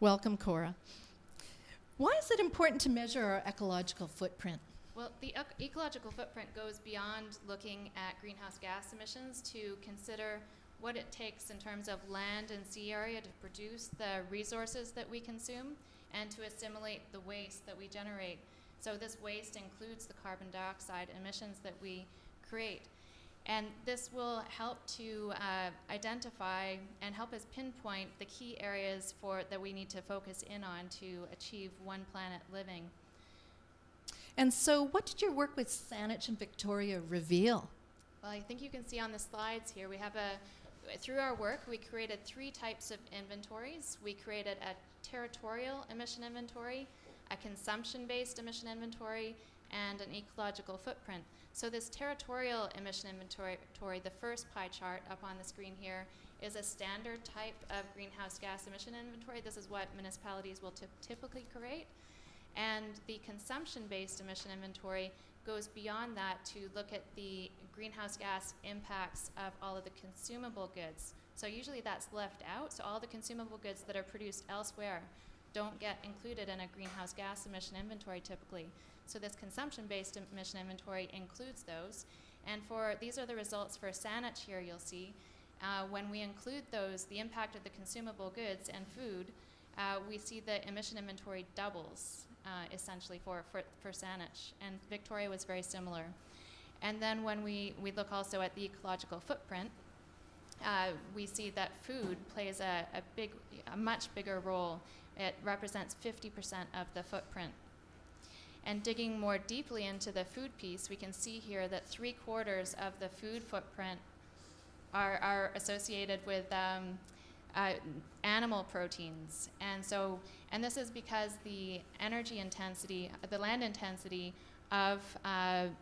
Welcome, Cora. Why is it important to measure our ecological footprint? Well, the ecological footprint goes beyond looking at greenhouse gas emissions to consider what it takes in terms of land and sea area to produce the resources that we consume and to assimilate the waste that we generate. So this waste includes the carbon dioxide emissions that we create. And this will help to identify and help us pinpoint the key areas that we need to focus in on to achieve one planet living. And so what did your work with Saanich and Victoria reveal? Well, I think you can see on the slides here, we have through our work, we created 3 types of inventories. We created a territorial emission inventory, a consumption-based emission inventory, and an ecological footprint. So this territorial emission inventory, the first pie chart up on the screen here, is a standard type of greenhouse gas emission inventory. This is what municipalities will typically create. And the consumption-based emission inventory goes beyond that to look at the greenhouse gas impacts of all of the consumable goods. So usually that's left out, so all the consumable goods that are produced elsewhere don't get included in a greenhouse gas emission inventory typically. So this consumption-based emission inventory includes those. And these are the results for Saanich here, you'll see. When we include those, the impact of the consumable goods and food, we see the emission inventory doubles essentially for Saanich. And Victoria was very similar. And then when we look also at the ecological footprint, we see that food plays a much bigger role. It represents 50% of the footprint. And digging more deeply into the food piece, we can see here that 3/4 of the food footprint are associated with animal proteins. And this is because the energy intensity, the land intensity of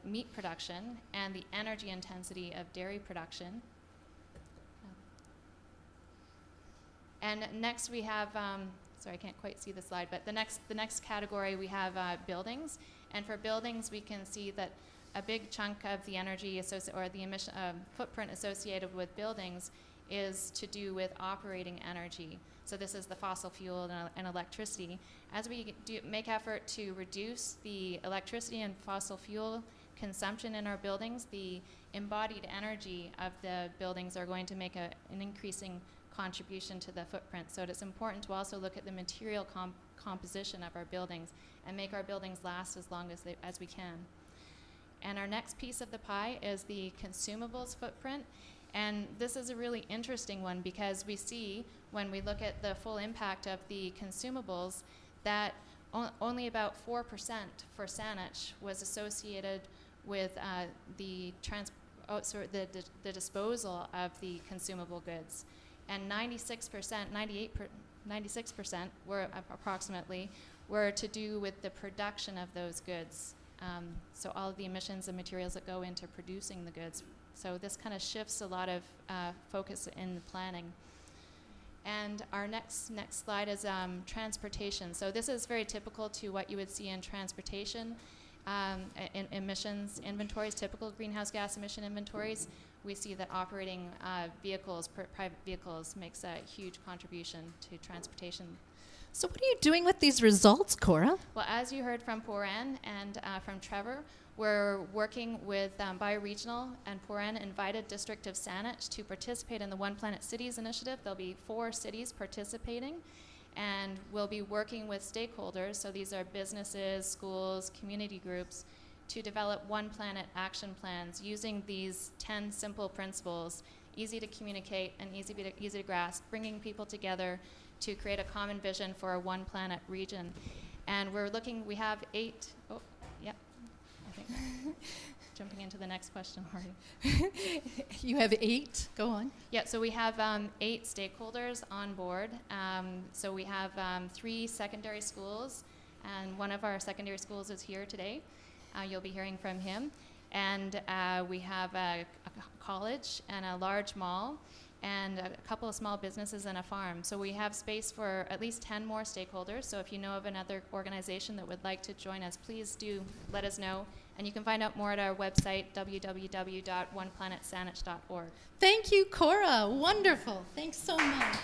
meat production and the energy intensity of dairy production. And next we have, sorry, I can't quite see the slide, but the next category we have buildings. And for buildings, we can see that a big chunk of the energy or the emission footprint associated with buildings is to do with operating energy. So this is the fossil fuel and electricity. As we make effort to reduce the electricity and fossil fuel consumption in our buildings, the embodied energy of the buildings are going to make an increasing contribution to the footprint. So it's important to also look at the material composition of our buildings and make our buildings last as long as we can. And our next piece of the pie is the consumables footprint. And this is a really interesting one because we see when we look at the full impact of the consumables that only about 4% for Saanich was associated with the disposal of the consumable goods. And 96% were approximately to do with the production of those goods. So all of the emissions and materials that go into producing the goods. So this kind of shifts a lot of focus in the planning. And our next slide is transportation. So this is very typical to what you would see in transportation in emissions inventories, typical greenhouse gas emission inventories. We see that operating vehicles, private vehicles, makes a huge contribution to transportation. So what are you doing with these results, Cora? Well, as you heard from Poran and from Trevor, we're working with Bioregional, and Poran invited District of Saanich to participate in the One Planet Cities initiative. There'll be 4 cities participating, and we'll be working with stakeholders, so these are businesses, schools, community groups, to develop One Planet action plans using these 10 simple principles, easy to communicate and easy to grasp, bringing people together to create a common vision for a One Planet region. And we have 8, jumping into the next question, Hardy. You have 8, go on. Yeah, so we have 8 stakeholders on board. So we have 3 secondary schools, and one of our secondary schools is here today. You'll be hearing from him. And we have a college and a large mall and a couple of small businesses and a farm. So we have space for at least 10 more stakeholders. So if you know of another organization that would like to join us, please do let us know. And you can find out more at our website, www.oneplanetsaanich.org. Thank you, Cora. Wonderful. Thanks so much.